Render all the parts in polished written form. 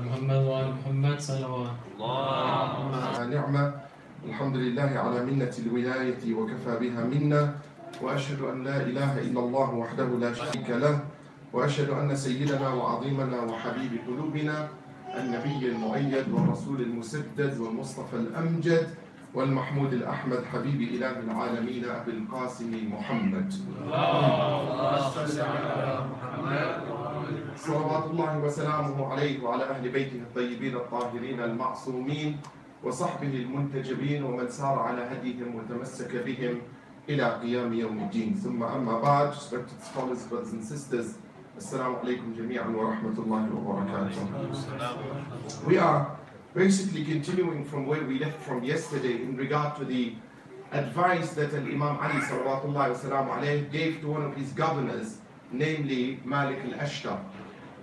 محمد وعلى محمد صلوات اللهم نعمة. الحمد لله على منة الولاية وكفى بها منا، وأشهد أن لا إله إلا الله وحده لا شريك له، وأشهد أن سيدنا وعظيمنا وحبيب قلوبنا النبي المؤيد والرسول المسدد والمصطفى الأمجد والمحمود الأحمد حبيب إله العالمين أبي القاسم محمد صلوات الله وسلامه عليه وعلى أهل بيته الطيبين الطاهرين المعصومين وصحبه المنتجبين ومن سار على هديهم وتمسك بهم إلى قيام يوم الدين. ثم أما بعد, respected scholars, brothers and sisters, Assalamu alaikum jami'an wa rahmatullahi wa barakatuh. We are basically continuing from where we left from yesterday in regard to the advice that Imam Ali salawatullahi wasalam alayhi gave to one of his governors, namely Malik al-Ashtar.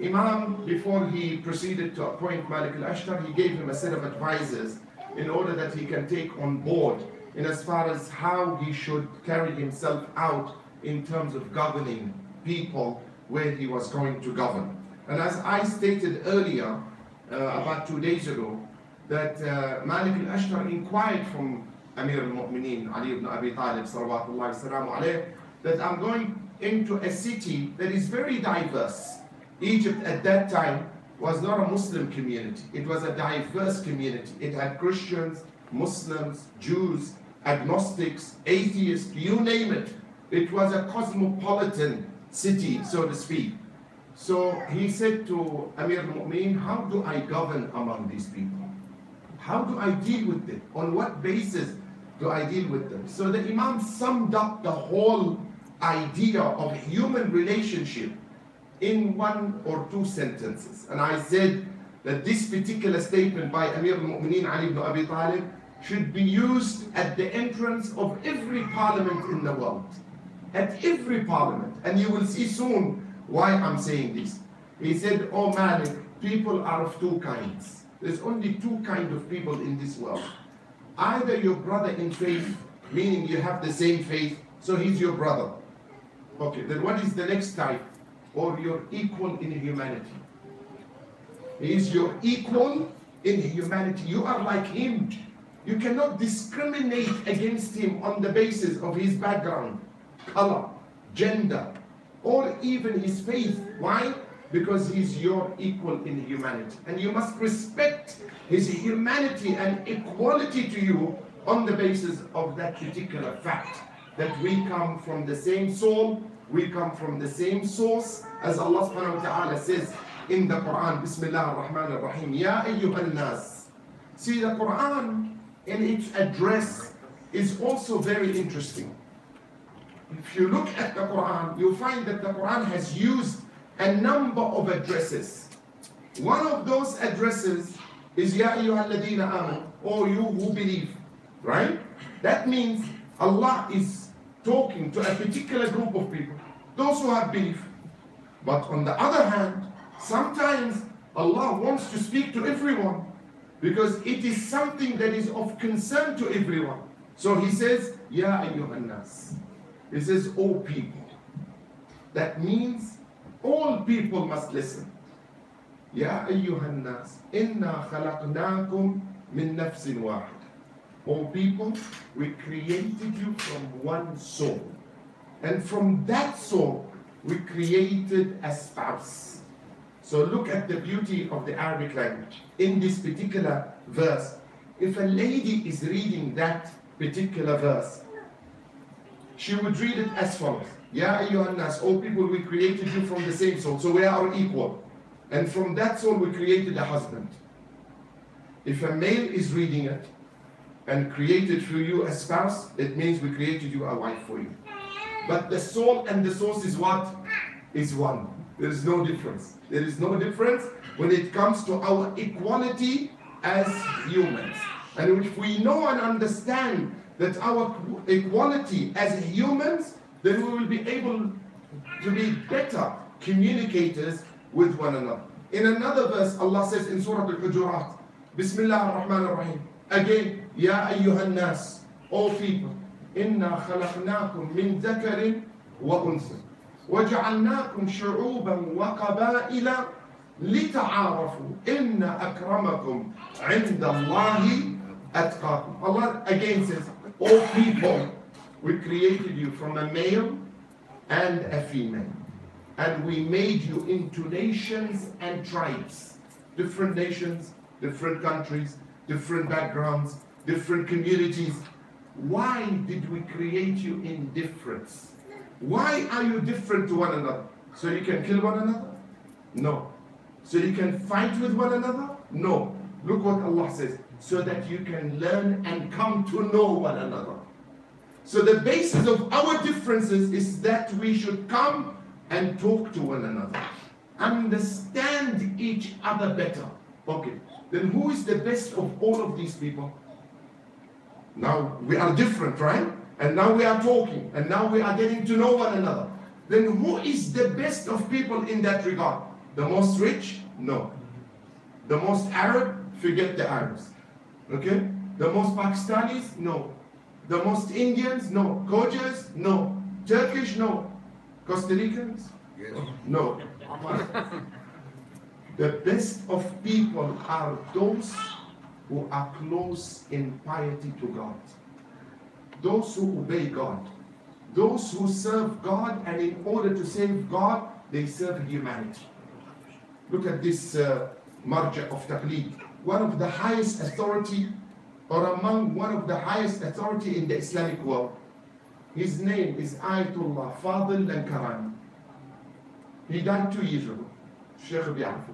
Imam, before he proceeded to appoint Malik al-Ashtar, he gave him a set of advisors in order that he can take on board in as far as how he should carry himself out in terms of governing people where he was going to govern. And as I stated earlier, about 2 days ago, that Malik al-Ashtar inquired from Amir al-Mu'mineen, Ali ibn Abi Talib, salawatullahi salamu alayhi, that I'm going into a city that is very diverse. Egypt at that time was not a Muslim community. It was a diverse community. It had Christians, Muslims, Jews, agnostics, atheists, you name it. It was a cosmopolitan city, so to speak. So he said to Amir al-Mu'mineen, how do I govern among these people? How do I deal with them? On what basis do I deal with them? So the Imam summed up the whole idea of human relationship in 1 or 2 sentences. And I said that this particular statement by Amir al-Mu'mineen Ali ibn Abi Talib should be used at the entrance of every parliament in the world. At every parliament. And you will see soon why I'm saying this. He said, oh Malik, people are of 2 kinds. There's only 2 kinds of people in this world. Either your brother in faith, meaning you have the same faith, so he's your brother. Okay, then what is the next type? Or you're equal in humanity. He is your equal in humanity. You are like him. You cannot discriminate against him on the basis of his background, color, gender, or even his faith. Why? Because he's your equal in humanity. And you must respect his humanity and equality to you on the basis of that particular fact, that we come from the same soul, we come from the same source, as Allah subhanahu wa ta'ala says in the Quran, Bismillah ar-Rahman ar-Rahim, Ya ayyuhan nas. See, the Quran in its address is also very interesting. If you look at the Quran, you'll find that the Quran has used a number of addresses. One of those addresses is Ya ayyuhal ladina amanu, or you who believe, right? That means Allah is talking to a particular group of people, those who have belief. But on the other hand, sometimes Allah wants to speak to everyone because it is something that is of concern to everyone. So he says, Ya ayyuhan nas. He says, all people. That means all people must listen. Ya ayyuhan nas, inna khalaqnakum min nafsin wahid. All people, we created you from one soul. And from that soul, we created a spouse. So look at the beauty of the Arabic language. In this particular verse, if a lady is reading that particular verse, she would read it as follows. Ya ayyuhan nas, all people, we created you from the same soul. So we are equal. And from that soul, we created a husband. If a male is reading it, and created for you a spouse, it means we created you a wife for you. But the soul and the source is what? Is one. There is no difference. There is no difference when it comes to our equality as humans. And if we know and understand that our equality as humans, then we will be able to be better communicators with one another. In another verse, Allah says in Surah Al-Hujurat, Bismillah ar-Rahman ar-Rahim, again, Ya ayyuhan nas, all people, inna khalaqnakum min dhakarin wa untha, waja'alnakum shu'uban wa qaba'ila لِتَعَارَفُوا إِنَّ أَكْرَمَكُمْ عِنْدَ اللَّهِ أَتْقَاكُمْ. Allah again says, "O people, we created you from a male and a female. And we made you into nations and tribes." Different nations, different countries, different backgrounds, different communities. Why did we create you in difference? Why are you different to one another? So you can kill one another? No. So you can fight with one another? No. Look what Allah says. So that you can learn and come to know one another. So the basis of our differences is that we should come and talk to one another. Understand each other better. Okay. Then who is the best of all of these people? Now we are different, right? And now we are talking. And now we are getting to know one another. Then who is the best of people in that regard? The most rich? No. The most Arab? Forget the Arabs. Okay? The most Pakistanis? No. The most Indians? No. Khojas? No. Turkish? No. Costa Ricans? Yes. No. The best of people are those who are close in piety to God. Those who obey God. Those who serve God, and in order to serve God, they serve humanity. Look at this marja of taqleed. One of the highest authority, or among one of the highest authority in the Islamic world. His name is Ayatollah Fadl al-Karani. He died 2 years ago. Sheikh bi'arfu.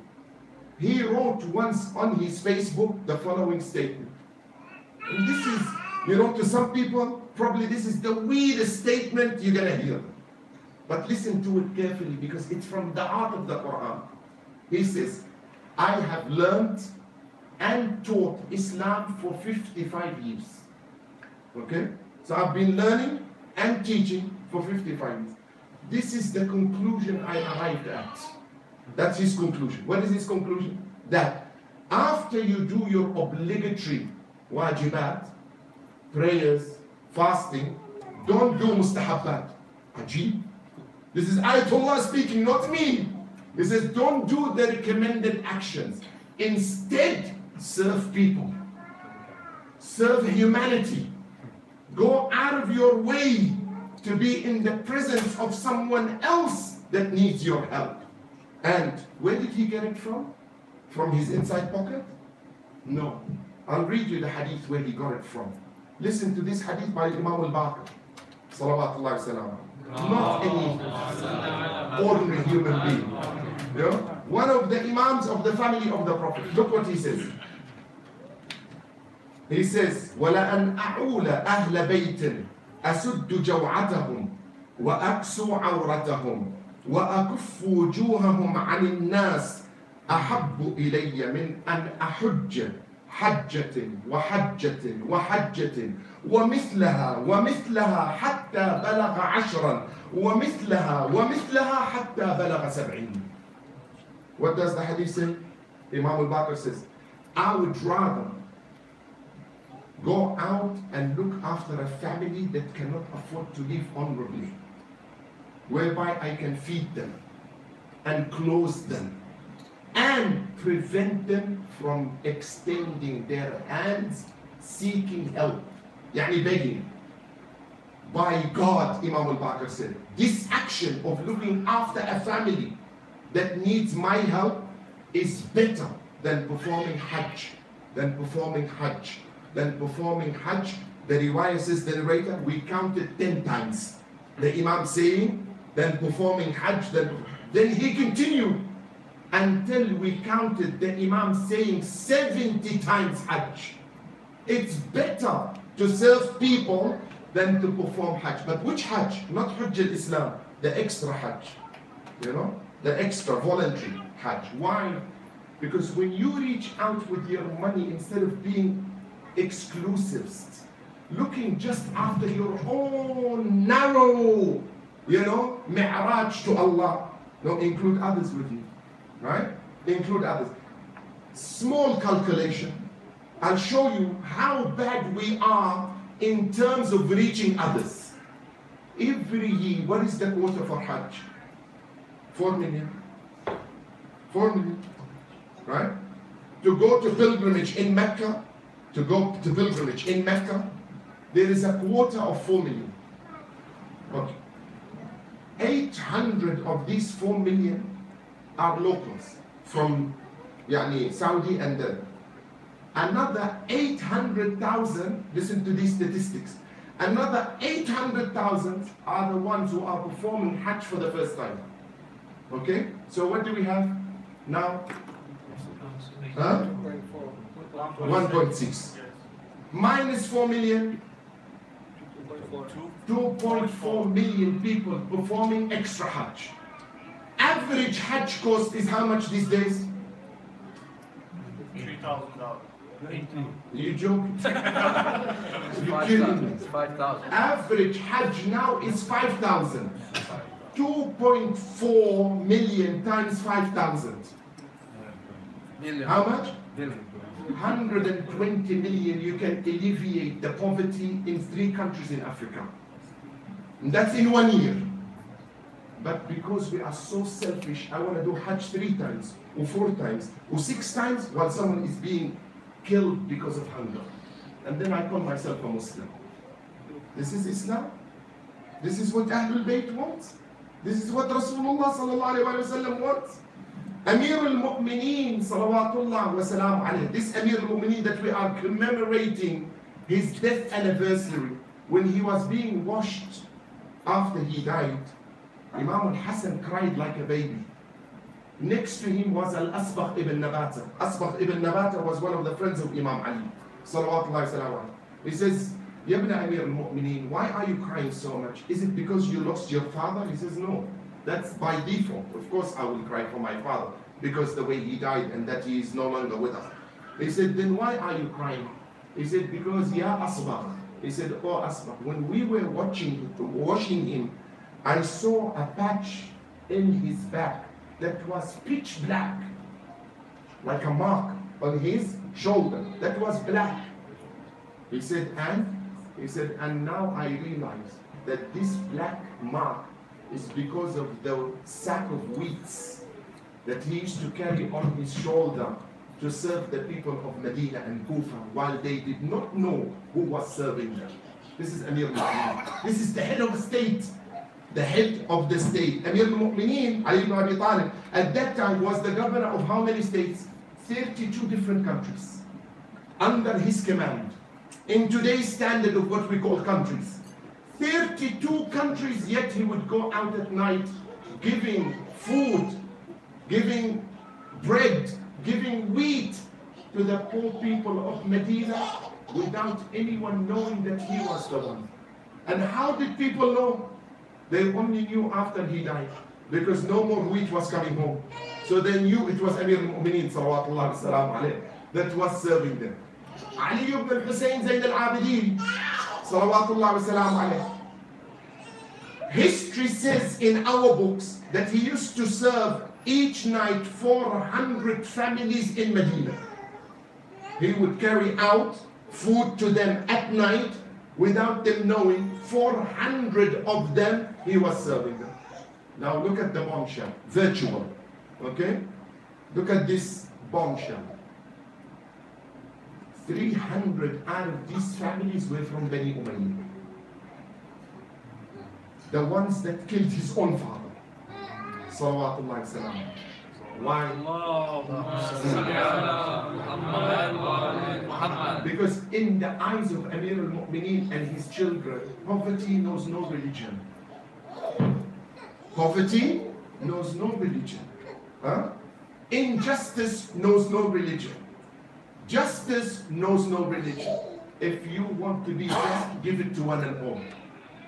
He wrote once on his Facebook the following statement. And this is, he wrote to some people, probably this is the weirdest statement you're going to hear. But listen to it carefully because it's from the heart of the Quran. He says, "I have learned and taught Islam for 55 years. Okay? So I've been learning and teaching for 55 years. This is the conclusion I arrived at." That's his conclusion. What is his conclusion? That after you do your obligatory wajibat, prayers, fasting, don't do mustahabbat. Ajib. This is Ayatollah speaking, not me. He says, don't do the recommended actions. Instead, serve people. Serve humanity. Go out of your way to be in the presence of someone else that needs your help. And where did he get it from? From his inside pocket? No. I'll read you the hadith where he got it from. Listen to this hadith by Imam al-Baqir. Salawatullah salam. Not any ordinary human being. You know? One of the imams of the family of the Prophet. Look what he says. He says, وَلَأَنْ أَعُولَ أَهْلَ بَيْتٍ أَسُدُّ جَوْعَتَهُمْ وَأَكْسُوا عَوْرَتَهُمْ وَأَكُفُّ وُجُوهَهُمْ عَنِ النَّاسِ أَحَبُّ إِلَيَّ مِنْ أَنْ أَحُجَّ حَجَّةٍ وَحَجَّةٍ وَحَجَّةٍ وَمِثْلَهَا حَتَّى بَلَغَ عَشْرًا وَمِثْلَهَا حَتَّى بَلَغَ 70. What does the hadith say? Imam al-Baqir says, I would rather go out and look after a family that cannot afford to live honorably, whereby I can feed them and clothe them and prevent them from extending their hands seeking help, yani begging. By God, Imam al-Baqir said, this action of looking after a family that needs my help is better than performing Hajj, than performing Hajj. The riwayah says, the narrator, we counted 10 times. The Imam saying, then performing Hajj, then he continued until we counted the Imam saying 70 times Hajj. It's better to serve people than to perform Hajj. But which Hajj? Not Hajj al-Islam, the extra Hajj. You know, the extra voluntary Hajj. Why? Because when you reach out with your money, instead of being exclusivists, looking just after your own narrow, mi'raj to Allah, no, include others with you, right? Include others. Small calculation. I'll show you how bad we are in terms of reaching others. Every year, what is the quota for Hajj? 4 million. 4 million. Right? To go to pilgrimage in Mecca, there is a quota of 4 million. Okay. 800 of these 4 million are locals from Saudi and then another 800,000, listen to these statistics, another 800,000 are the ones who are performing Hajj for the first time. Okay? So what do we have now? 1.6. Minus 4 million. 2.4 million people performing extra Hajj. Average Hajj cost is how much these days? $3,000. You joking? You're kidding me. 5,000. Average Hajj now is 5,000. 2.4 million times 5,000. How much? 120 million. You can alleviate the poverty in 3 countries in Africa. And that's in 1 year. But because we are so selfish, I want to do Hajj 3 times, or 4 times, or 6 times, while someone is being killed because of hunger. And then I call myself a Muslim. This is Islam? This is what Ahlul Bayt wants? This is what Rasulullah sallallahu alayhi wa sallam wants? Amir al-Mu'mineen salawatullah wa salam alayhi. This Amir al-Mu'mineen that we are commemorating his death anniversary, when he was being washed after he died, Imam al-Hassan cried like a baby. Next to him was Al-Asbagh ibn Nabata. Asbagh ibn Nabata was one of the friends of Imam Ali. Salawatullahi salam. He says, Ya ibn Amir al-Mu'mineen, why are you crying so much? Is it because you lost your father? He says, no. That's by default. Of course I will cry for my father, because the way he died and that he is no longer with us. He said, then why are you crying? He said, because Ya Asbagh. He said, oh Asbagh, when we were washing him, I saw a patch in his back that was pitch black, like a mark on his shoulder that was black. He said, and now I realize that this black mark is because of the sack of wheats that he used to carry on his shoulder to serve the people of Medina and Kufa, while they did not know who was serving them. This is Amir al-Mu'mineen. This is the head of the state. The head of the state. Amir al-Mu'mineen, Ali ibn Abi Talib, at that time was the governor of how many states? 32 different countries. Under his command. In today's standard of what we call countries. 32 countries, yet he would go out at night giving food, giving bread, giving wheat to the poor people of Medina without anyone knowing that he was the one. And how did people know? They only knew after he died, because no more wheat was coming home. So they knew it was Amir al-Mu'mineen salawatullah salam alayhi that was serving them. Ali ibn al-Hussein Zayn al-Abidin salawatullah salam alayhi. History says in our books that he used to serve each night 400 families in Medina. He would carry out food to them at night without them knowing. 400 of them he was serving them. Now look at the bombshell, virtual, okay? Look at this bombshell. 300 out of these families were from Bani Umayyah. The ones that killed his own father. Salawatullahi salam. Why? Because in the eyes of Amir al-Mu'mineen and his children, poverty knows no religion. Poverty knows no religion. Huh? Injustice knows no religion. Justice knows no religion. If you want to be just, give it to one and all.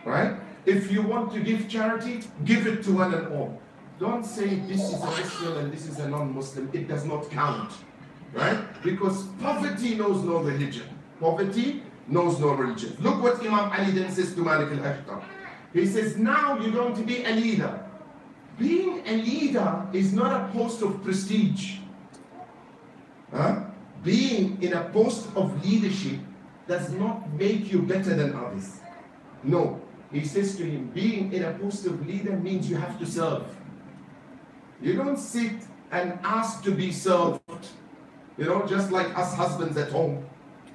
Right? If you want to give charity, give it to one and all. Don't say this is a Muslim and this is a non-Muslim. It does not count. Right? Because poverty knows no religion. Poverty knows no religion. Look what Imam Ali then says to Malik al-Ashtar. He says, now you're going to be a leader. Being a leader is not a post of prestige. Huh? Being in a post of leadership does not make you better than others. No. He says to him, being in a post of leader means you have to serve. You don't sit and ask to be served. You know, just like us husbands at home.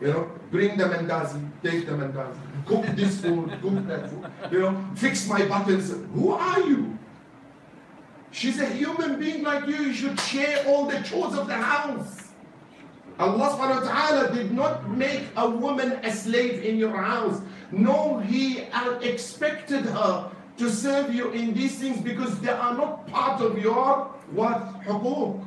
You know, bring the mandazi, take the mandazi, cook this food, cook that food, you know, fix my buttons. Who are you? She's a human being like you. You should share all the chores of the house. Allah subhanahu wa ta'ala did not make a woman a slave in your house. No, He expected her to serve you in these things because they are not part of your what? Huquq.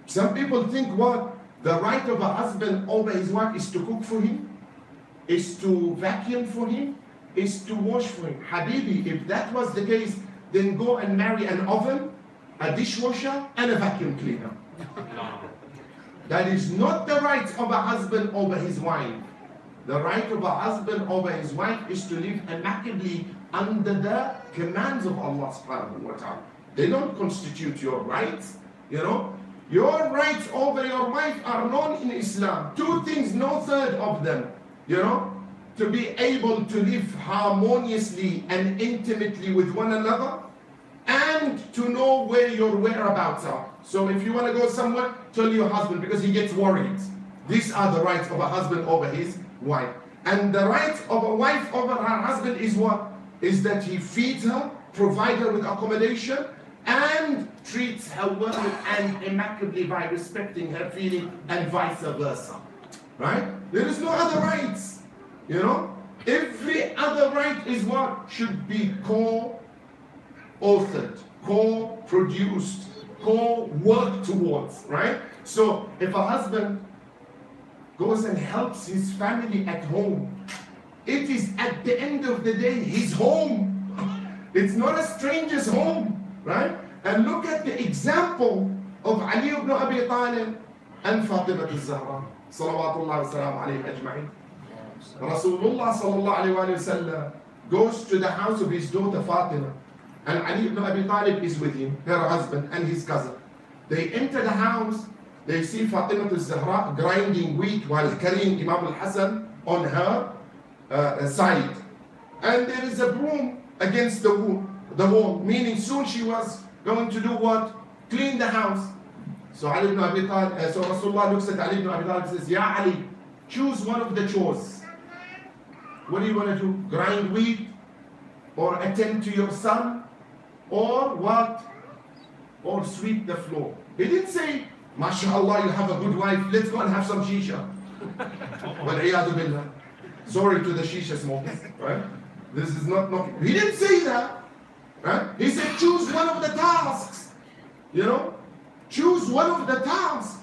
Some people think what? The right of a husband over his wife is to cook for him, is to vacuum for him, is to wash for him. Habibi, if that was the case, then go and marry an oven, a dishwasher, and a vacuum cleaner. That is not the right of a husband over his wife. The right of a husband over his wife is to live immaculately under the commands of Allah subhanahu wa ta'ala. They don't constitute your rights, you know. Your rights over your wife are known in Islam. Two things, no third of them, you know. To be able to live harmoniously and intimately with one another, and to know where your whereabouts are. So if you want to go somewhere, tell your husband because he gets worried. These are the rights of a husband over his wife. And the right of a wife over her husband is what? Is that he feeds her, provides her with accommodation, and treats her well and immaculately by respecting her feeling, and vice versa. Right? There is no other rights. You know? Every other right is what? Should be co-authored, co-produced, co-worked towards. Right? So if a husband goes and helps his family at home, it is at the end of the day his home. It's not a stranger's home. Right? And look at the example of Ali ibn Abi Talib and Fatima al-Zahra. Salawatullah wa salam alayhi ajma'in. Rasulullah sallallahu alayhi wa sallam goes to the house of his daughter Fatima. And Ali ibn Abi Talib is with him, her husband and his cousin. They enter the house, they see Fatima al-Zahra grinding wheat while carrying Imam al-Hasan on her side. And there is a broom against the wall, meaning soon she was going to do what? Clean the house. So Ali ibn Abi Talib, so Rasulullah looks at Ali ibn Abi Talib and says, Ya Ali, choose one of the chores. What do you want to do? Grind wheat? Or attend to your son? Or what? Or sweep the floor. He didn't say, MashaAllah, you have a good wife, let's go and have some shisha. Wal-iyadu billah. Sorry to the shisha smokers, right? This is not, he didn't say that. Right? He said, choose one of the tasks. You know? Choose one of the tasks.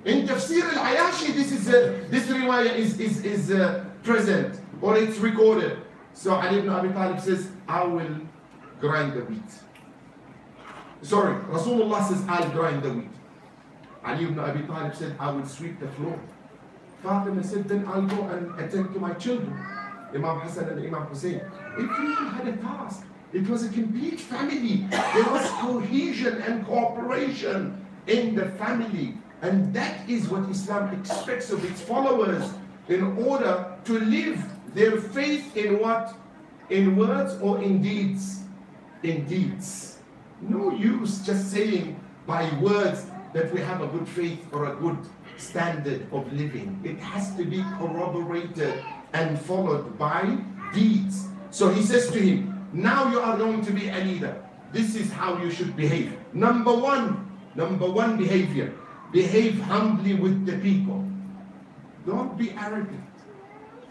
In Tafsir al-Ayashi, this riwayah is present, or it's recorded. So Ali ibn Abi Talib says, I will grind the wheat. Sorry, Rasulullah says, I'll grind the wheat. Ali ibn Abi Talib said, I will sweep the floor. Fatima said, then I'll go and attend to my children, Imam Hassan and Imam Hussein. If you had a task, it was a complete family. There was cohesion and cooperation in the family. And that is what Islam expects of its followers in order to live their faith in what? In words or in deeds? In deeds. No use just saying by words that we have a good faith or a good standard of living. It has to be corroborated and followed by deeds. So he says to him, now you are going to be a leader. This is how you should behave. Number one behavior. Behave humbly with the people. Don't be arrogant.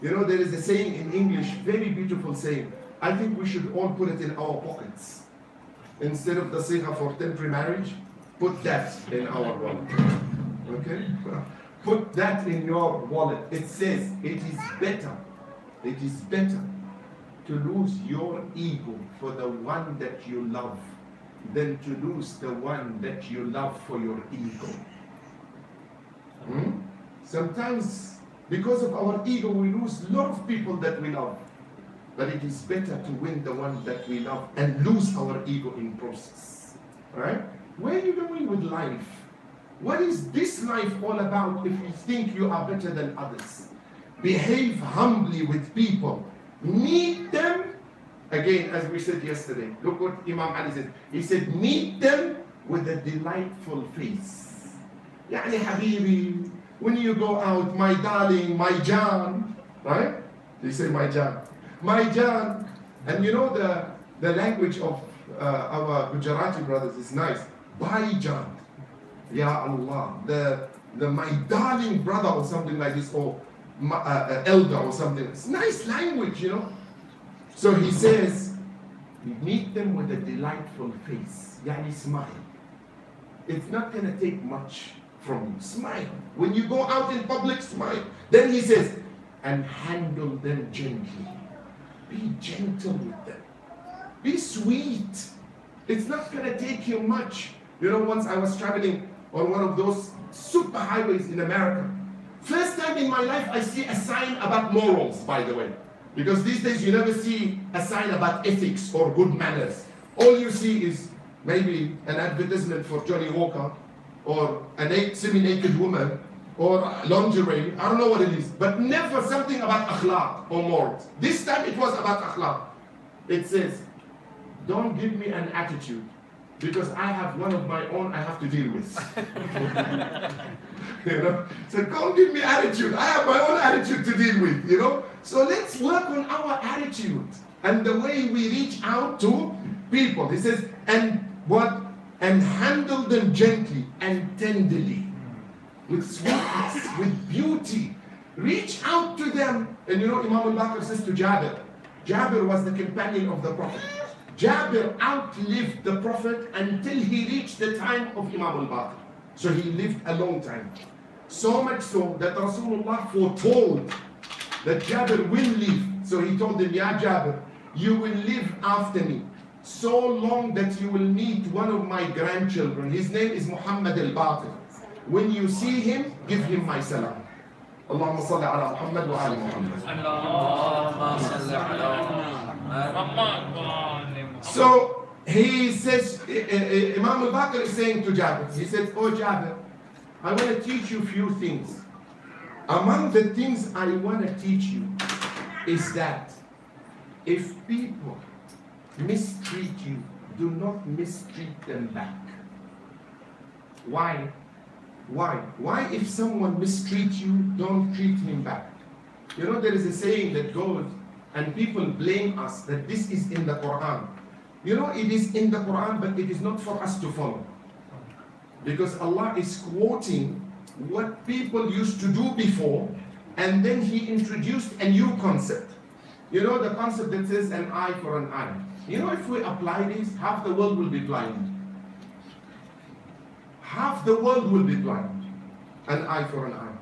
You know, there is a saying in English, very beautiful saying. I think we should all put it in our pockets. Instead of the sigha for temporary marriage, put that in our wallet. Okay? Put that in your wallet. It says, it is better to lose your ego for the one that you love than to lose the one that you love for your ego. Sometimes, because of our ego, we lose a lot of people that we love. But it is better to win the one that we love and lose our ego in process. Right? Where are you going with life? What is this life all about if you think you are better than others? Behave humbly with people. Meet them. Again, as we said yesterday, look what Imam Ali said. He said, meet them with a delightful face. Yani habibi, when you go out, my darling, my Jan, right? They say my Jan. My Jan. And you know the language of our Gujarati brothers is nice. Bhai Jan. Ya Allah. The my darling brother or something like this, or elder or something. It's nice language, you know. So he says, meet them with a delightful face. Yani smile. It's not going to take much from you. Smile. When you go out in public, smile. Then he says, and handle them gently. Be gentle with them. Be sweet. It's not going to take you much. You know, once I was traveling on one of those super highways in America. First time in my life I see a sign about morals, by the way. Because these days you never see a sign about ethics or good manners. All you see is maybe an advertisement for Johnny Walker, or a semi-naked woman, or lingerie, I don't know what it is, but never something about akhlaq or morals. This time it was about akhlaq. It says, don't give me an attitude, because I have one of my own I have to deal with. You know? So don't give me attitude. I have my own attitude to deal with, you know? So let's work on our attitude and the way we reach out to people. He says, and what? And handle them gently and tenderly, with sweetness, with beauty. Reach out to them. And you know, Imam al-Baqir says to Jabir. Jabir was the companion of the Prophet. Jabir outlived the Prophet until he reached the time of Imam al-Baqir. So he lived a long time. So much so that Rasulullah foretold that Jabir will live. So he told him, Ya Jabir, you will live after me so long that you will meet one of my grandchildren. His name is Muhammad al-Baqir. When you see him, give him my salam. Allahumma salli ala Muhammad wa ali Muhammad. Allahumma salli ala Muhammad. So he says, Imam al-Baqir is saying to Jabir, he says, oh Jabir, I want to teach you a few things. Among the things I want to teach you is that if people mistreat you, do not mistreat them back. Why? Why if someone mistreats you, don't treat him back? You know, there is a saying that goes, and people blame us that this is in the Quran. You know, it is in the Quran, but it is not for us to follow. Because Allah is quoting what people used to do before, and then He introduced a new concept. You know, the concept that says an eye for an eye. You know, if we apply this, half the world will be blind. Half the world will be blind. An eye for an eye.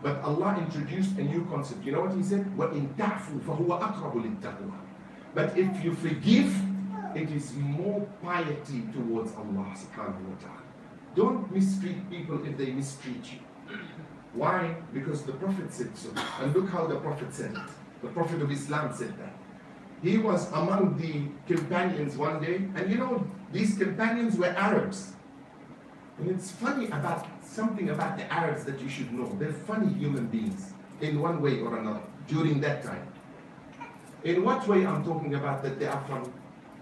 But Allah introduced a new concept. You know what He said? وَإِن تَعْفُوا فَهُوَ أَقْرَبُ لِلتَّقْوَى. But if you forgive, it is more piety towards Allah subhanahu wa ta'ala. Don't mistreat people if they mistreat you. Why? Because the Prophet said so. And look how the Prophet said it. The Prophet of Islam said that. He was among the companions one day, and you know, these companions were Arabs. And it's funny about something about the Arabs that you should know. They're funny human beings in one way or another during that time. In what way I'm talking about that they are funny?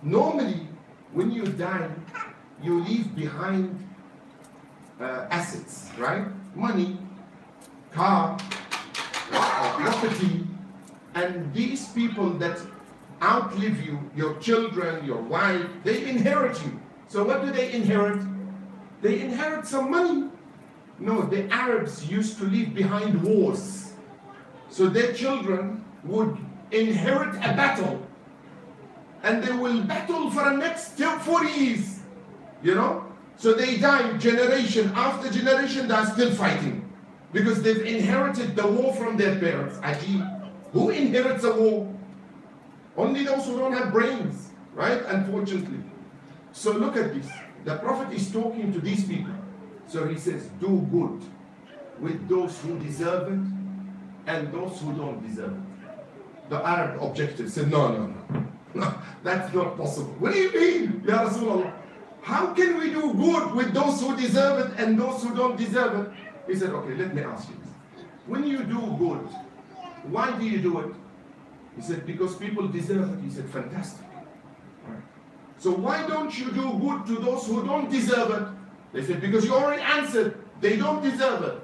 Normally, when you die, you leave behind assets, right? Money, car, property, and these people that outlive you, your children, your wife, they inherit you. So what do they inherit? They inherit some money. No, the Arabs used to leave behind wars. So their children would inherit a battle, and they will battle for the next 40 years, you know? So they die generation after generation, they are still fighting. Because they've inherited the war from their parents. Ajib. Who inherits a war? Only those who don't have brains, right? Unfortunately. So look at this. The Prophet is talking to these people. So he says, do good with those who deserve it and those who don't deserve it. The Arab objected, said, no, that's not possible. What do you mean, Ya Rasulullah? How can we do good with those who deserve it and those who don't deserve it? He said, okay, let me ask you this. When you do good, why do you do it? He said, because people deserve it. He said, fantastic. Right. So why don't you do good to those who don't deserve it? They said, because you already answered, they don't deserve it.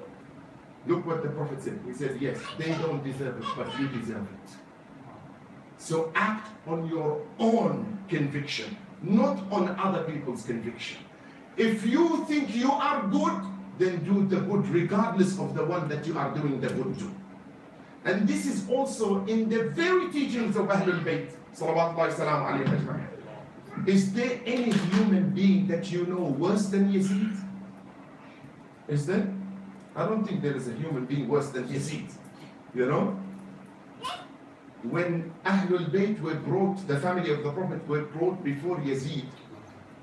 Look what the Prophet said. He said, yes, they don't deserve it, but you deserve it. So act on your own conviction, not on other people's conviction. If you think you are good, then do the good regardless of the one that you are doing the good to. And this is also in the very teachings of Ahlul Bayt. Salawatullahi salam alayhi ajma'in. Is there any human being that you know worse than Yazid? Is there? I don't think there is a human being worse than Yazid. You know? When Ahlul Bayt were brought, the family of the Prophet were brought before Yazid,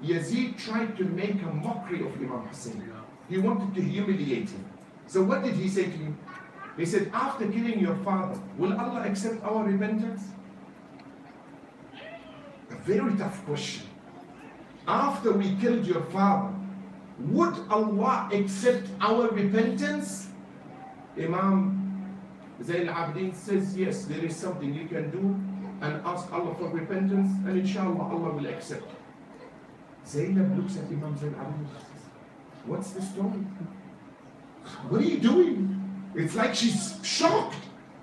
Yazid tried to make a mockery of Imam Hussein. He wanted to humiliate him. So what did he say to him? He said, after killing your father, will Allah accept our repentance? A very tough question. After we killed your father, would Allah accept our repentance? Imam Zayn al-Abidin says, yes, there is something you can do and ask Allah for repentance, and inshallah Allah will accept. Zaynab looks at Imam Zayn al-Abidin and says, what's the story? What are you doing? It's like she's shocked.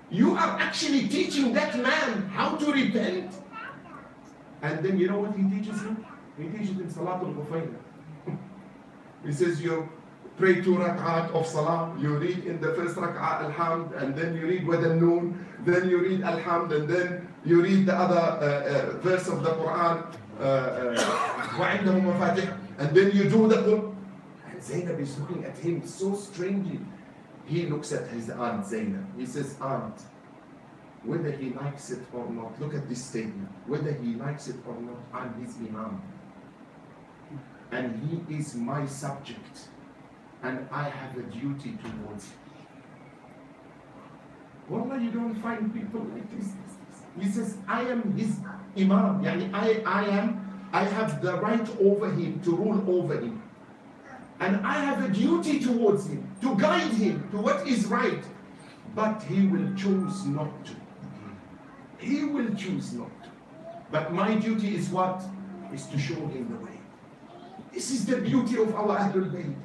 You are actually teaching that man how to repent. And then you know what he teaches him? He teaches him Salatul Ghufayla. He says you pray 2 rak'at of salah, you read in the first rak'at Alhamd, and then you read Wad al-Noon, then you read Alhamd, and then you read the other verse of the Quran, وَعِنْدَهُ مَفَاتِحْ, and then you do the Qur'an. And Zainab is looking at him so strangely. He looks at his aunt Zainab. He says, aunt, whether he likes it or not, look at this statement, whether he likes it or not, I'm his imam. And he is my subject. And I have a duty towards him. Wallah, you don't find people like this. He says, I am his imam. Yani I have the right over him, to rule over him. And I have a duty towards him, to guide him to what is right. But he will choose not to. He will choose not to. But my duty is what? Is to show him the way. This is the beauty of our Ahlul Bayt.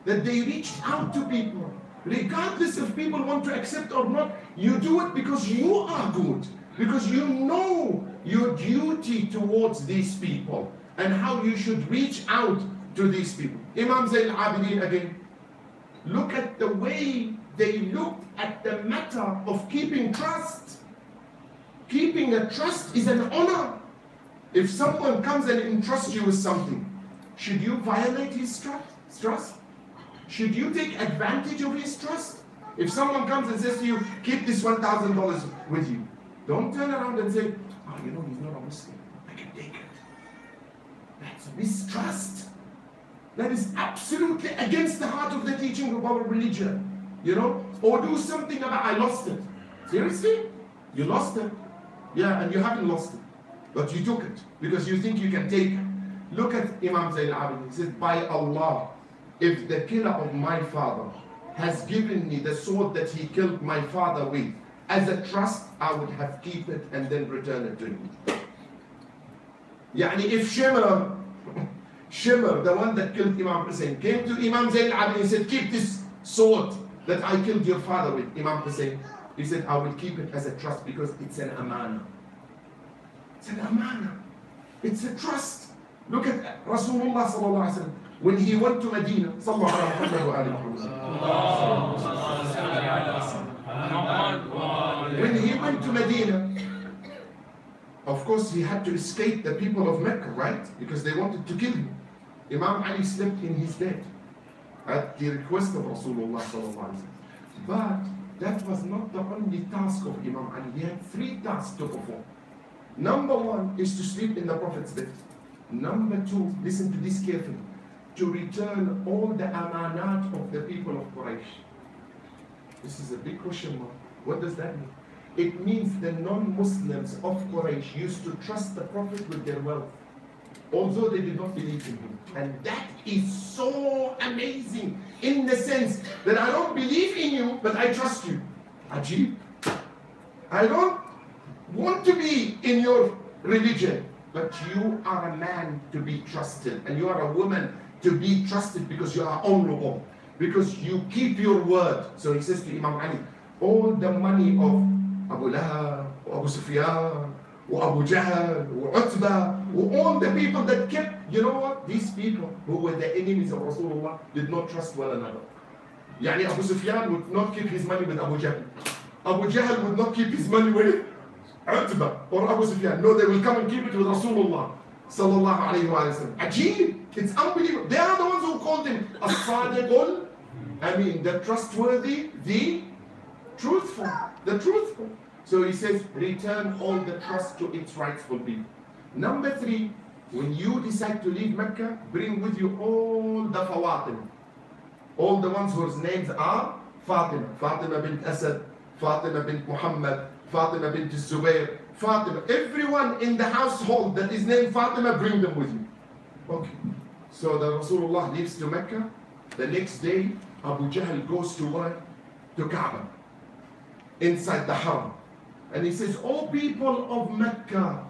That they reached out to people. Regardless if people want to accept or not, you do it because you are good. Because you know your duty towards these people. And how you should reach out to these people. Imam Zayn al-Abidin again. Look at the way they looked at the matter of keeping trust. Keeping a trust is an honor. If someone comes and entrusts you with something, should you violate his trust? Should you take advantage of his trust? If someone comes and says to you, keep this $1,000 with you, don't turn around and say, oh, you know, he's not a Muslim, I can take it. That's mistrust. That is absolutely against the heart of the teaching of our religion. You know? Or do something about, I lost it. Seriously? You lost it? Yeah, and you haven't lost it. But you took it because you think you can take it. Look at Imam Zayn al-Abidin. He says, by Allah, if the killer of my father has given me the sword that he killed my father with, as a trust, I would have keep it and then return it to him. Yani if Shimmer, the one that killed Imam Hussein, came to Imam Zayn al-Abidin and said, keep this sword that I killed your father with, Imam Hussein, he said, I will keep it as a trust because it's an amana. It's an amana. It's a trust. Look at Rasulullah sallallahu alaihi wasallam. When he went to Medina, sallallahu alaihi wasallam. When he went to Medina, of course he had to escape the people of Mecca, right? Because they wanted to kill him. Imam Ali slept in his bed at the request of Rasulullah sallallahu alaihi wasallam. But that was not the only task of Imam Ali. He had 3 tasks to perform. Number 1 is to sleep in the Prophet's bed. Number 2, listen to this carefully, to return all the amanat of the people of Quraysh. This is a big question mark. What does that mean? It means the non-Muslims of Quraysh used to trust the Prophet with their wealth, although they did not believe in him. And that is so amazing, in the sense that I don't believe in you, but I trust you. Ajib. I don't want to be in your religion, but you are a man to be trusted, and you are a woman to be trusted because you are honorable, because you keep your word. So he says to Imam Ali, all the money of Abu Lahab, Abu Sufyan, Abu Jahl, Utbah, all the people that kept, you know what? These people who were the enemies of Rasulullah did not trust one another. Yani Abu Sufyan would not keep his money with Abu Jahl. Abu Jahl would not keep his money with Utbah or Abu Sufyan. No, they will come and keep it with Rasulullah sallallahu alayhi wa sallam. Ajib, it's unbelievable. They are the ones who called him as-sadiqul, the trustworthy, the truthful, the truthful. So he says, return all the trust to its rightful people. Number 3, when you decide to leave Mecca, bring with you all the Fawatim, all the ones whose names are Fatima, Fatima bint Asad, Fatima bint Muhammad, Fatima bint Zubair, Fatima. Everyone in the household that is named Fatima, bring them with you. Okay. So the Rasulullah leaves to Mecca. The next day, Abu Jahl goes to what? To Kaaba, inside the Haram. And he says, "O people of Mecca,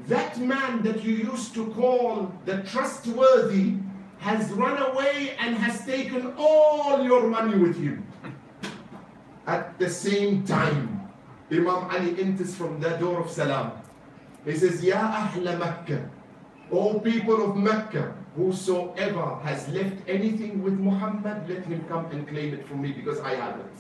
that man that you used to call the trustworthy has run away and has taken all your money with him." At the same time, Imam Ali enters from the door of Salam. He says, "Ya Ahla Mecca, O people of Mecca, whosoever has left anything with Muhammad, let him come and claim it from me because I have it."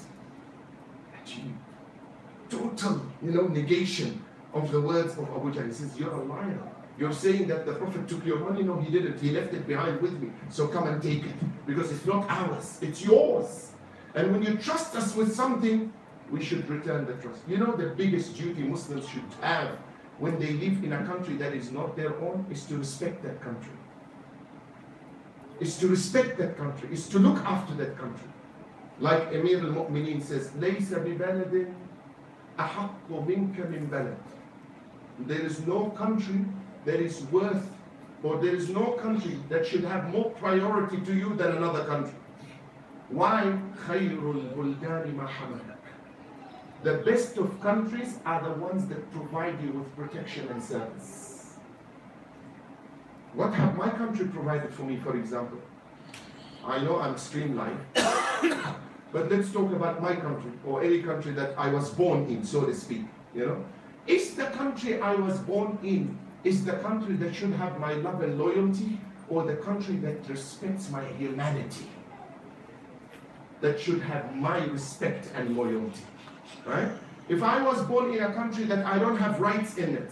Total, negation of the words of Abu Jahl. He says, "You're a liar. You're saying that the Prophet took your money." No, he didn't. He left it behind with me. So come and take it. Because it's not ours. It's yours. And when you trust us with something, we should return the trust. The biggest duty Muslims should have when they live in a country that is not their own is to respect that country. Is to respect that country. Is to look after that country. Like Amir al-Mu'mineen says, لَيْسَ بِبَلَدٍ أَحَقُّ مِنْكَ مِنْ بَلَدٍ. There is no country that is worth, or there is no country that should have more priority to you than another country. Why? خَيْرُ الْبُلْدَانِ مَا حَمَلَكَ. The best of countries are the ones that provide you with protection and service. What have my country provided for me, for example? I know I'm streamlined, but let's talk about my country, or any country that I was born in, so to speak. Is the country I was born in, is the country that should have my love and loyalty, or the country that respects my humanity? That should have my respect and loyalty, right? If I was born in a country that I don't have rights in it,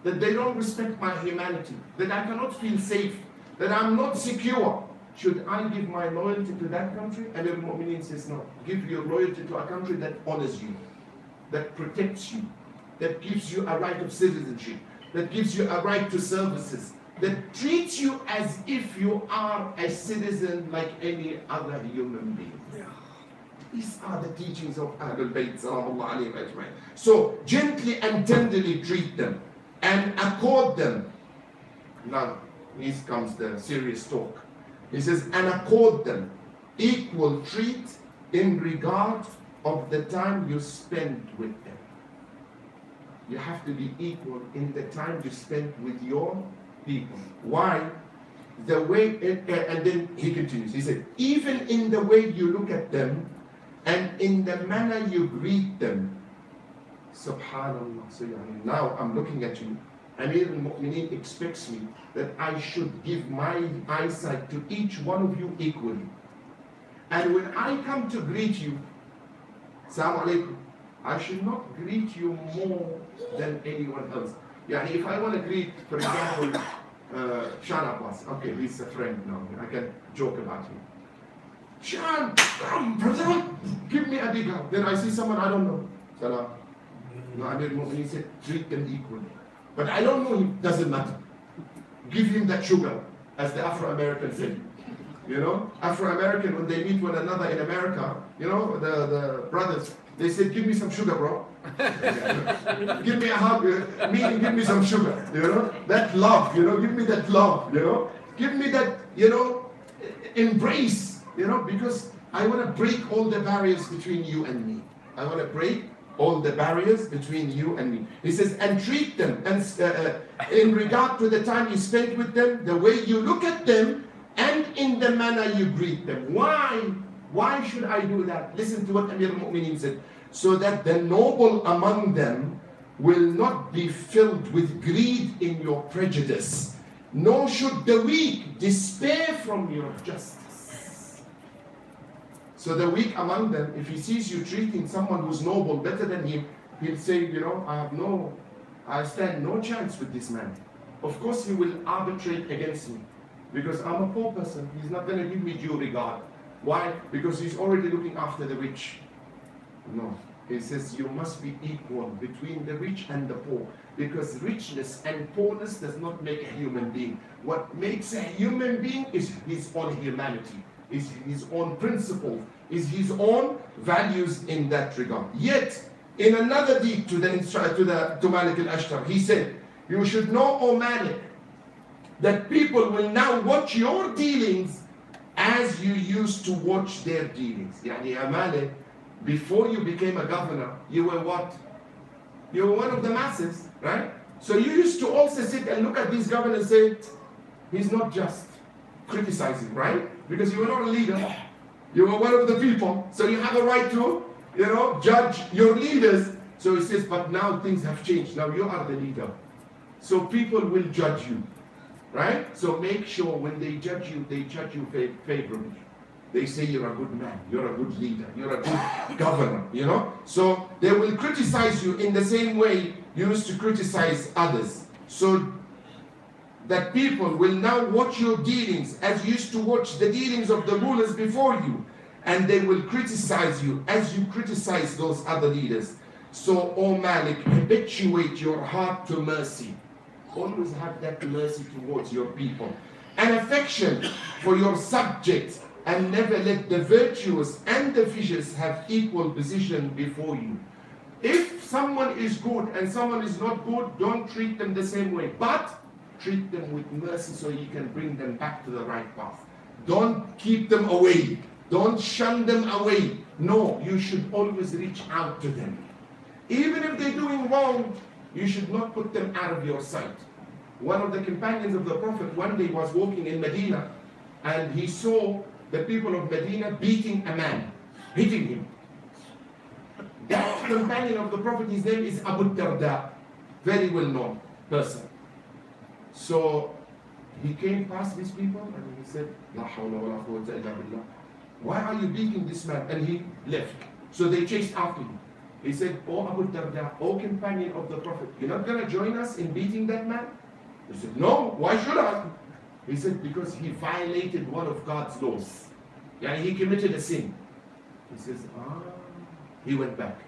that they don't respect my humanity, that I cannot feel safe, that I'm not secure, should I give my loyalty to that country? And Amir al-Mu'mineen says, no. Give your loyalty to a country that honors you, that protects you, that gives you a right of citizenship, that gives you a right to services, that treats you as if you are a citizen like any other human being. These are the teachings of Ahlul Bayt sallallahu alayhi wa sallam. So gently and tenderly treat them and accord them. Now, here comes the serious talk. He says, and accord them equal treat in regard of the time you spend with them. You have to be equal in the time you spend with your people. Why? The way, and then he continues. He said, even in the way you look at them and in the manner you greet them. Subhanallah. So now I'm looking at you. Amir al-Mu'mineen expects me that I should give my eyesight to each one of you equally. And when I come to greet you, Assalamu alaikum, I should not greet you more than anyone else. If I want to greet, for example, Shan Abbas, okay, he's a friend now, I can joke about him. Shan, come, brother, give me a big hug. Then I see someone I don't know. Salam. No, Amir al-Mu'mineen said, treat them equally. But I don't know him, doesn't matter. Give him that sugar, as the Afro-American said. Afro-American, when they meet one another in America, the brothers, they say, give me some sugar, bro. Give me a hug, meaning give me some sugar, that love, give me that love, give me that, embrace, because I want to break all the barriers between you and me. I want to break all the barriers between you and me. He says, and treat them, and in regard to the time you spend with them, the way you look at them, and in the manner you greet them. Why? Why should I do that? Listen to what Amir al-Mu'mineen said. So that the noble among them will not be filled with greed in your prejudice, nor should the weak despair from your justice. So the weak among them, if he sees you treating someone who's noble better than him, he'll say, you know, I stand no chance with this man. Of course he will arbitrate against me, because I'm a poor person. He's not going to give me due regard. Why? Because he's already looking after the rich. No. He says you must be equal between the rich and the poor, because richness and poorness does not make a human being. What makes a human being is his own humanity, is his own principles, is his own values in that regard. Yet, in another deed to Malik al-Ashtar, he said, you should know, O Malik, that people will now watch your dealings as you used to watch their dealings. Yani, ya Malik, before you became a governor, you were what? You were one of the masses, right? So you used to also sit and look at these governors and say, he's not just criticizing, right? Because you were not a leader. You were one of the people. So you have a right to, you know, judge your leaders. So he says, but now things have changed. Now you are the leader. So people will judge you, right? So make sure when they judge you favorably. They say you're a good man, you're a good leader, you're a good governor, you know? So they will criticize you in the same way you used to criticize others. So that people will now watch your dealings as you used to watch the dealings of the rulers before you. And they will criticize you as you criticize those other leaders. So, O Malik, habituate your heart to mercy. Always have that mercy towards your people. And affection for your subjects. And never let the virtuous and the vicious have equal position before you. If someone is good and someone is not good, don't treat them the same way. But treat them with mercy so you can bring them back to the right path. Don't keep them away. Don't shun them away. No, you should always reach out to them. Even if they're doing wrong, you should not put them out of your sight. One of the companions of the Prophet one day was walking in Medina, and he saw the people of Medina beating a man, hitting him. That companion of the Prophet, his name is Abu Darda, very well known person. So he came past these people and he said, La hawla wa la quwwata illa billah. Why are you beating this man? And he left. So they chased after him. He said, Oh Abu Darda, oh companion of the Prophet, you're not going to join us in beating that man? He said, no, why should I? He said, because he violated one of God's laws. Yeah, he committed a sin. He says, he went back.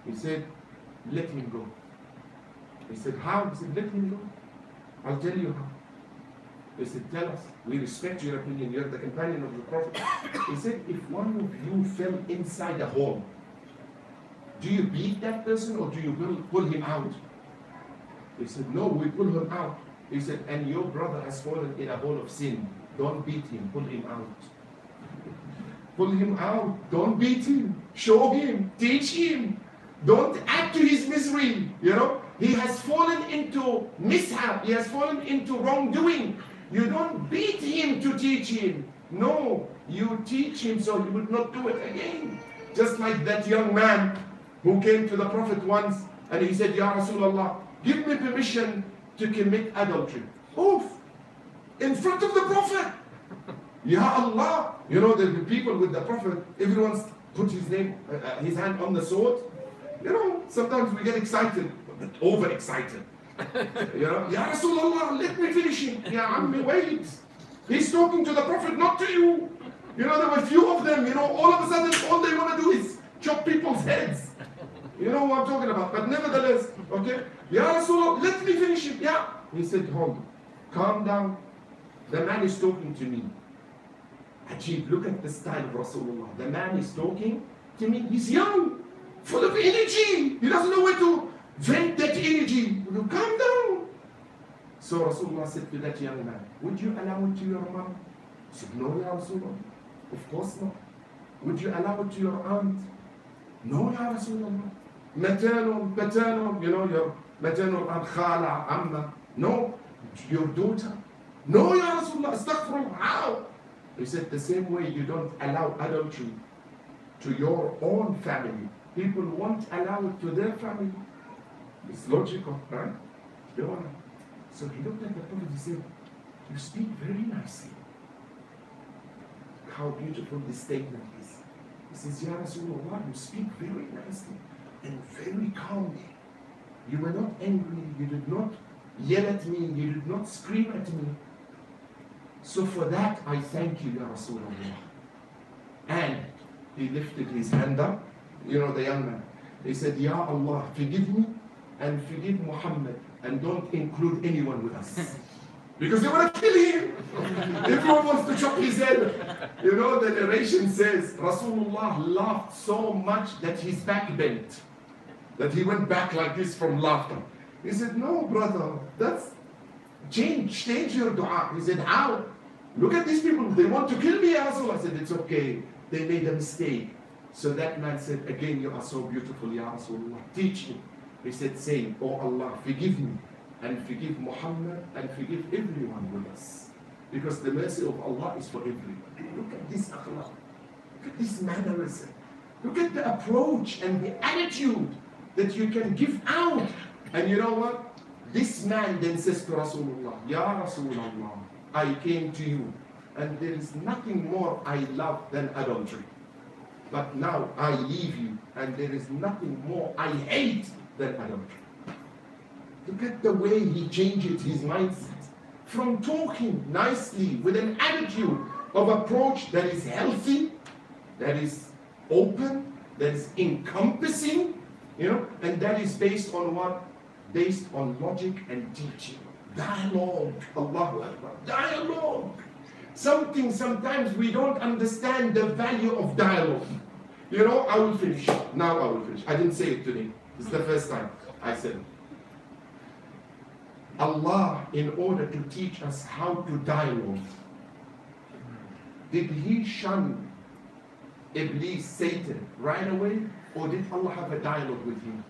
He said, let him go. He said, how? He said, let him go. I'll tell you how. He said, tell us. We respect your opinion. You're the companion of the Prophet. He said, if one of you fell inside a hole, do you beat that person or do you pull him out? He said, no, we pull him out. He said, and your brother has fallen in a hole of sin. Don't beat him, pull him out. Pull him out. Don't beat him. Show him. Teach him. Don't add to his misery. You know, he has fallen into mishap. He has fallen into wrongdoing. You don't beat him to teach him. No, you teach him so he would not do it again. Just like that young man who came to the Prophet once and he said, Ya Rasulullah, give me permission to commit adultery. Oof! In front of the Prophet. Ya Allah! You know, the people with the Prophet, everyone's put his hand on the sword. You know, sometimes we get excited, but overexcited. You know, Ya Rasulullah, let me finish him. Ya Ammi, wait. He's talking to the Prophet, not to you. You know, there were a few of them, you know, all of a sudden, all they want to do is chop people's heads. You know what I'm talking about. But nevertheless, okay, Ya Rasulullah, let me finish him. Yeah. He said, hold on. Calm down. The man is talking to me. Ajib, look at the style of Rasulullah. The man is talking to me. He's young, full of energy. He doesn't know where to vent that energy. Calm down. So Rasulullah said to that young man, would you allow it to your mom? He said, no, Ya Rasulullah. Of course not. Would you allow it to your aunt? No, Ya Rasulullah. Maternal, paternal, your maternal aunt, khala, amma. No, your daughter. No, Ya Rasulullah, astaghfirullah. How? He said, the same way you don't allow adultery to your own family, people won't allow it to their family. It's logical, right? So he looked at the Prophet, he said, you speak very nicely. How beautiful this statement is. He says, Ya Rasulullah, you speak very nicely and very calmly. You were not angry, you did not yell at me, you did not scream at me. So for that, I thank you, Ya Rasulullah. And he lifted his hand up, the young man. He said, Ya Allah, forgive me and forgive Muhammad and don't include anyone with us. Because they want to kill him. Everyone wants to chop his head. The narration says, Rasulullah laughed so much that his back bent. That he went back like this from laughter. He said, no, brother, that's change your dua. He said, how? Look at these people, they want to kill me, Ya Rasulullah. I said, it's okay, they made a mistake. So that man said, again, you are so beautiful, Ya Rasulullah. Teach me. He said, saying, oh Allah, forgive me and forgive Muhammad and forgive everyone with us. Because the mercy of Allah is for everyone. Look at this akhlaq. Look at this mannerism. Look at the approach and the attitude that you can give out. And you know what? This man then says to Rasulullah, Ya Rasulullah, I came to you and there is nothing more I love than adultery. But now I leave you and there is nothing more I hate than adultery. Look at the way he changes his mindset from talking nicely with an attitude of approach that is healthy, that is open, that is encompassing, and that is based on what? Based on logic and teaching. Dialogue. Allahu Akbar. Dialogue. Sometimes we don't understand the value of dialogue. I will finish. Now I will finish. I didn't say it today. It's the first time I said it. Allah, in order to teach us how to dialogue, did he shun Iblis, Satan, right away? Or did Allah have a dialogue with him?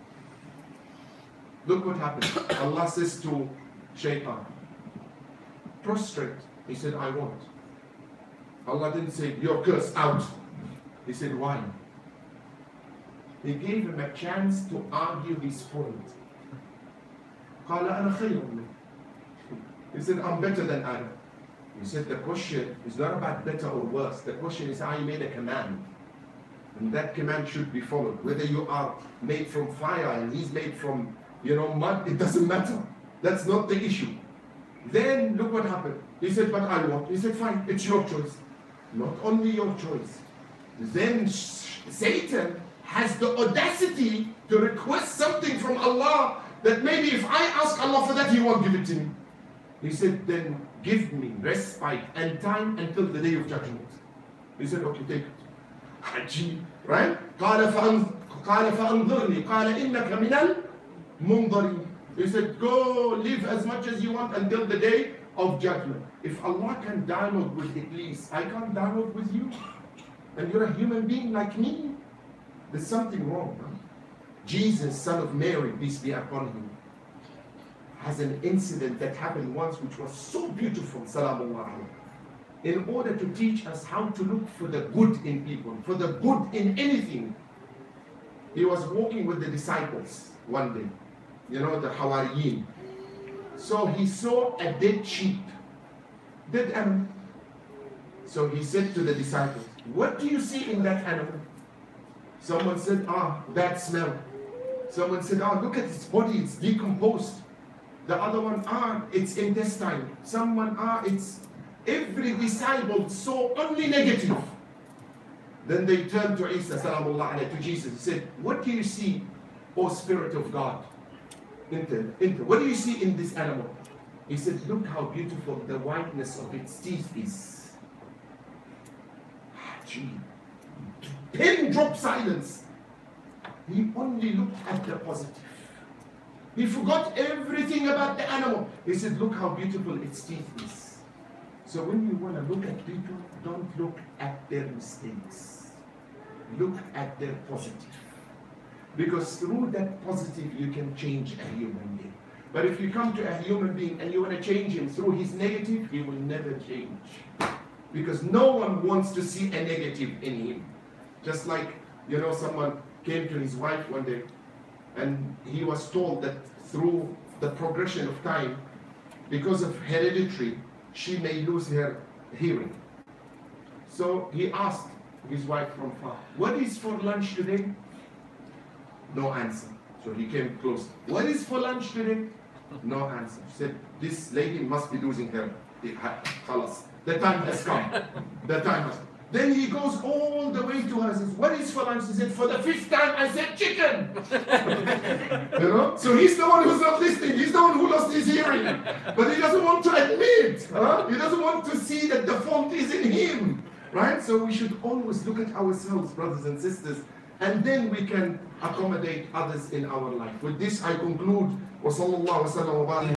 Look what happened. Allah says to Shaitan, prostrate. He said, I won't. Allah didn't say, you're cursed, out. He said, why? He gave him a chance to argue his point. قال أنا خير منه. He said, I'm better than Adam. He said, the question is not about better or worse. The question is how you made a command. And that command should be followed. Whether you are made from fire and he's made from, mud, it doesn't matter. That's not the issue. Then look what happened. He said, but I won't. He said, fine, it's your choice. Not only your choice. Then Satan has the audacity to request something from Allah that maybe if I ask Allah for that, He won't give it to me. He said, then give me respite and time until the day of judgment. He said, okay, take it. Ajib, right? قال فأنظرني قال إنك من المنظرين. He said, go live as much as you want until the day of judgment. If Allah can dialogue with Iblis, I can't dialogue with you. And you're a human being like me. There's something wrong. Huh? Jesus, son of Mary, peace be upon him, has an incident that happened once which was so beautiful, salamullah alayhi. In order to teach us how to look for the good in people, for the good in anything. He was walking with the disciples one day, the Hawariyin. So he saw a dead sheep, dead animal. So he said to the disciples, what do you see in that animal? Someone said, bad smell. Someone said, look at its body, it's decomposed. The other one, it's intestine. Someone, it's... Every disciple saw only negative. Then they turned to Isa, salamullah alayhi, to Jesus. He said, what do you see, O Spirit of God? What do you see in this animal? He said, look how beautiful the whiteness of its teeth is. Pin drop silence. He only looked at the positive. He forgot everything about the animal. He said, look how beautiful its teeth is. So when you want to look at people, don't look at their mistakes. Look at their positive. Because through that positive, you can change a human being. But if you come to a human being and you want to change him through his negative, he will never change. Because no one wants to see a negative in him. Just like, someone came to his wife one day and he was told that through the progression of time, because of hereditary, she may lose her hearing. So he asked his wife from far, "What is for lunch today?" No answer. So he came close. "What is for lunch today?" No answer. She said, "This lady must be losing her. Khalas. The time has come. The time has come." Then he goes all the way to her and says, "What is for lunch?" She said, "For the 5th time I said chicken." So he's the one who's not listening. He's the one who lost his hearing. But he doesn't want to admit. He doesn't want to see that the fault is in him. Right? So we should always look at ourselves, brothers and sisters, and then we can accommodate others in our life. With this I conclude. وصلى الله وسلم وبارك.